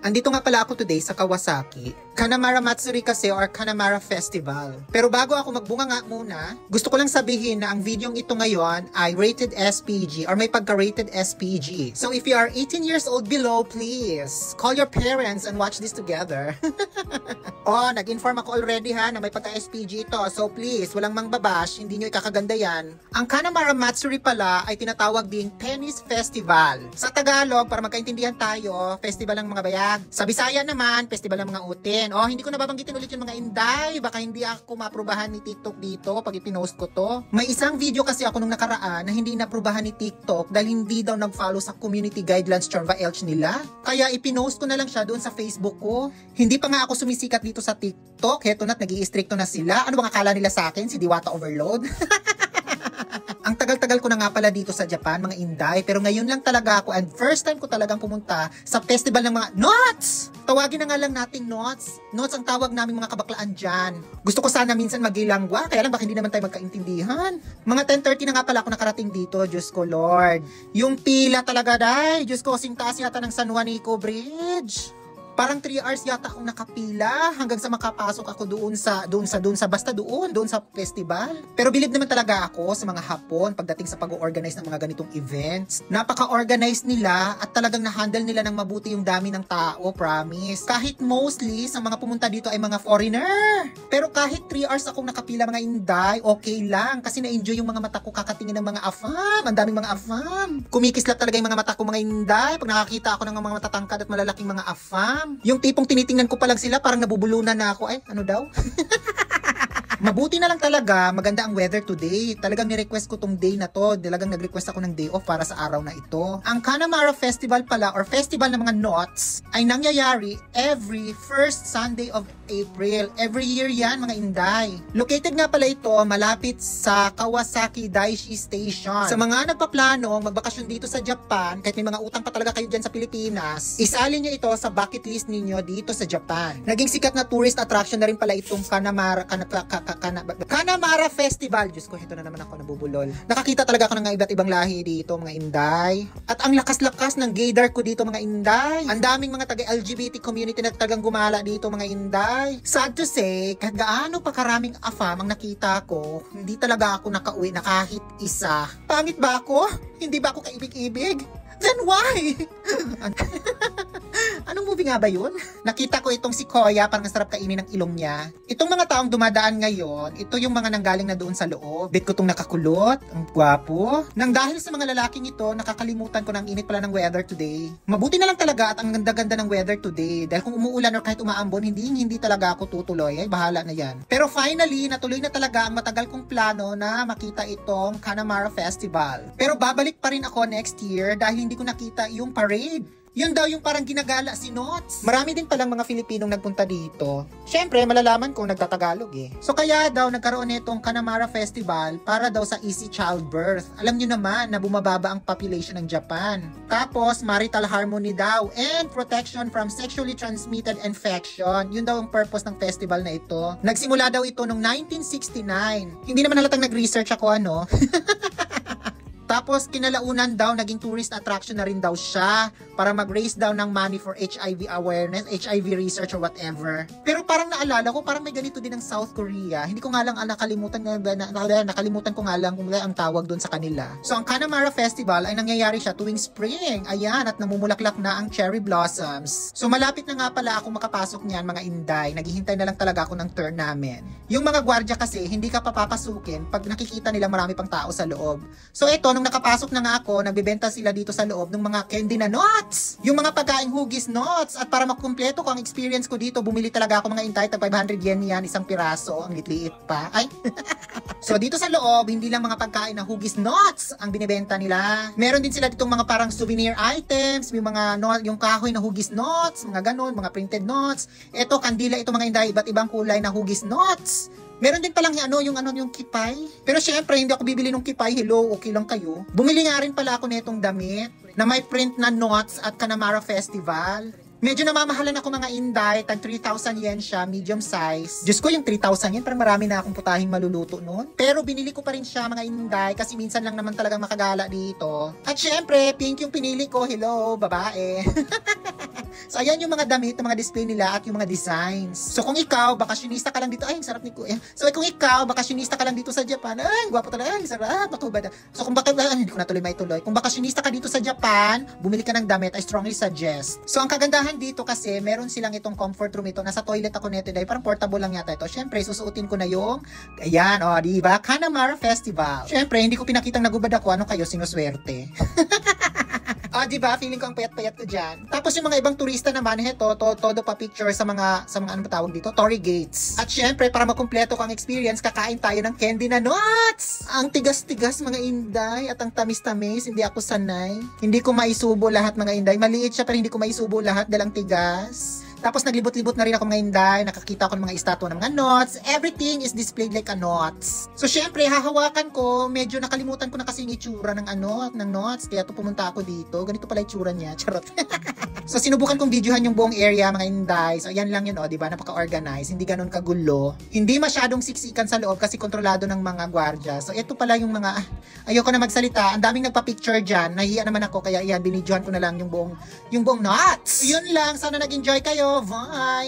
Andito nga pala ako today sa Kawasaki. Kanamara Matsuri kasi or Kanamara Festival. Pero bago ako magbunga nga muna, gusto ko lang sabihin na ang videong ito ngayon ay rated SPG or may pagka-rated SPG. So if you are 18 years old below, please call your parents and watch this together. Oh, nag-inform ako already ha na may pagka-SPG ito. So please, walang mangbabash, hindi nyo ikakaganda yan. Ang Kanamara Matsuri pala ay tinatawag ding Penis Festival. Sa Tagalog, para magkaintindihan tayo, festival ng mga bayag. Sa Bisaya naman, festival ng mga utin. Oh, hindi ko nababanggitin ulit yung mga inday. Baka hindi ako maaprubahan ni TikTok dito pag ipinost ko to. May isang video kasi ako nung nakaraan na hindi inaprubahan ni TikTok dahil hindi daw nag-follow sa community guidelines Chorva Elch nila. Kaya ipinost ko na lang siya doon sa Facebook ko. Hindi pa nga ako sumisikat dito sa TikTok. Heto na't nag-i-stricto na sila. Ano bang akala nila sa akin? Si Diwata Overload? Ang tagal-tagal ko na nga pala dito sa Japan, mga inday. Pero ngayon lang talaga ako and first time ko talagang pumunta sa festival ng mga knots! Tawagin na nga lang nating knots. Knots ang tawag naming mga kabaklaan dyan. Gusto ko sana minsan magilangwa, kaya lang baka hindi naman tayo magkaintindihan. Mga 10:30 na nga pala ako nakarating dito, Diyos ko Lord. Yung pila talaga, day. Diyos ko, kasing taas yata ng San Juanico Bridge. Parang 3 hours yata akong nakapila hanggang sa makapasok ako doon sa festival. Pero bilib naman talaga ako sa mga Hapon pagdating sa pag-organize ng mga ganitong events. Napaka-organize nila at talagang na-handle nila ng mabuti yung dami ng tao, promise. Kahit mostly sa mga pumunta dito ay mga foreigner. Pero kahit 3 hours akong nakapila, mga inday, okay lang kasi na-enjoy yung mga mata ko kakatingin ng mga afam. Ang daming mga afam. Kumikislap talaga yung mga mata ko, mga inday, pag nakakita ako ng mga matatangkad at malalaking mga afam. Yung tipong tinitingnan ko pa lang sila, parang nabubulunan na ako. Ay, ano daw? Mabuti na lang talaga, maganda ang weather today. Talagang ni-request ko tong day na to. Talagang nag-request ako ng day off para sa araw na ito. Ang Kanamara Festival pala, or Festival ng mga Knots, ay nangyayari every first Sunday of April. Every year yan, mga inday. Located nga pala ito, malapit sa Kawasaki Daishi Station. Sa mga nagpaplano, magbakasyon dito sa Japan, kahit may mga utang pa talaga kayo dyan sa Pilipinas, isali nyo ito sa bucket list ninyo dito sa Japan. Naging sikat na tourist attraction na rin pala itong Kanamara Festival. Diyos ko, ito na naman ako nabubulol. Nakakita talaga ako ng iba't ibang lahi dito, mga inday. At ang lakas-lakas ng gaydar ko dito, mga inday. Ang daming mga taga-LGBT community na talagang gumala dito, mga inday. Sad to say, kahit gaano pa karaming afam ang nakita ko, hindi talaga ako nakauwi na kahit isa. Pangit ba ako? Hindi ba ako kaibig-ibig? Then why? Anong movie nga ba yun? Nakita ko itong si Koya, parang masarap kainin ng ilong niya. Itong mga taong dumadaan ngayon, ito yung mga nanggaling na doon sa loob. Bet ko itong nakakulot, ang gwapo. Nang dahil sa mga lalaking ito, nakakalimutan ko ng init pala ng weather today. Mabuti na lang talaga at ang ganda-ganda ng weather today. Dahil kung umuulan or kahit umaambon, hindi talaga ako tutuloy. Ay, bahala na yan. Pero finally, natuloy na talaga ang matagal kong plano na makita itong Kanamara Festival. Pero babalik pa rin ako next year dahil hindi ko nakita yung parade. Yun daw yung parang ginagala si Knots. Marami din palang mga Filipinong nagpunta dito. Siyempre, malalaman kung nagtatagalog eh. So kaya daw nagkaroon nitong Kanamara Festival para daw sa easy childbirth. Alam nyo naman na bumababa ang population ng Japan. Tapos, marital harmony daw and protection from sexually transmitted infection. Yun daw ang purpose ng festival na ito. Nagsimula daw ito noong 1969. Hindi naman halatang nag-research ako ano. Tapos, kinalaunan daw, naging tourist attraction na rin daw siya para mag-raise daw ng money for HIV awareness, HIV research or whatever. Pero parang naalala ko, parang may ganito din ng South Korea. Hindi ko nga lang nakalimutan ko nga lang kung ang tawag doon sa kanila. So, ang Kanamara Festival ay nangyayari siya tuwing spring. Ayan, at namumulaklak na ang cherry blossoms. So, malapit na nga pala ako makapasok niyan, mga inday. Naghihintay na lang talaga ako ng turn namin. Yung mga gwardya kasi, hindi ka papapasukin pag nakikita nila marami pang tao sa loob. So, ito, nung nakapasok na nga ako, nagbebenta sila dito sa loob ng mga candy na Knots. Yung mga pagkaing hugis Knots. At para makumpleto ko ang experience ko dito, bumili talaga ako mga intay, tag 500 yen yan, isang piraso. Ang litliit pa. Ay. So dito sa loob, hindi lang mga pagkain na hugis Knots ang binibenta nila. Meron din sila ditong mga parang souvenir items, may mga yung kahoy na hugis Knots, mga ganon, mga printed Knots. Ito, kandila, ito mga inday, iba't ibang kulay na hugis Knots. Meron din palang yung kipay. Pero syempre, hindi ako bibili ng kipay. Hello, okay lang kayo. Bumili nga rin pala ako netong damit na may print na Knots at Kanamara Festival. Medyo namamahalan ako mga Inday, tag 3,000 yen siya, medium size. Diyos ko, yung 3,000 yen, parang marami na akong putahing maluluto noon. Pero binili ko pa rin siya mga Inday, kasi minsan lang naman talagang makagala dito. At syempre, pink yung pinili ko. Hello, babae. So, ayan yung mga damit, yung mga display nila at yung mga designs. So, kung ikaw, bakasyonista ka lang dito, ay, ang sarap ni Kuya. So, kung ikaw, bakasyonista ka lang dito sa Japan, ay, gwapo talaga, ay, sarap, makubad. So, kung hindi ko natuloy maituloy. Kung bakasyonista ka dito sa Japan, bumili ka ng damit, I strongly suggest. So, ang kagandahan dito kasi, meron silang itong comfort room ito. Nasa toilet ako nito, dahil parang portable lang yata ito. Syempre, susuotin ko na yung, ayan, o, diba? Kanamara Festival. Syempre, hindi ko pinakitang nagubad ako, ano kayo, sinuswerte. Diba? Feeling ko ang payat-payat ko dyan. Tapos yung mga ibang turista naman, heto, todo pa picture sa mga ano ba tawag dito? Torii gates. At syempre, para makumpleto ko ang experience, kakain tayo ng candy na nuts! Ang tigas-tigas mga Inday at ang tamis-tamis, hindi ako sanay. Hindi ko maisubo lahat mga Inday. Maliit siya pero hindi ko maisubo lahat dalang tigas. Tapos naglibot-libot na rin ako mga Inday, nakakita ko ng mga estatwa ng mga nuts. Everything is displayed like a nuts. So syempre, hahawakan ko, medyo nakalimutan ko na kasi yung itsura ng ng nuts. Kaya to pumunta ako dito. Ganito pala itsura niya. Charot. So sinubukan kong videohan yung buong area mga Inday. So ayan lang yun, di ba? Napaka-organized, hindi ganun kagulo. Hindi masyadong siksikan sa loob kasi kontrolado ng mga gwardiya. So ito pala yung mga, ayoko na magsalita. Ang daming nagpa-picture dyan. Nahiya naman ako, kaya yan, binidyohan ko na lang yung buong nuts. Yun lang, sana nag-enjoy kayo. Bye!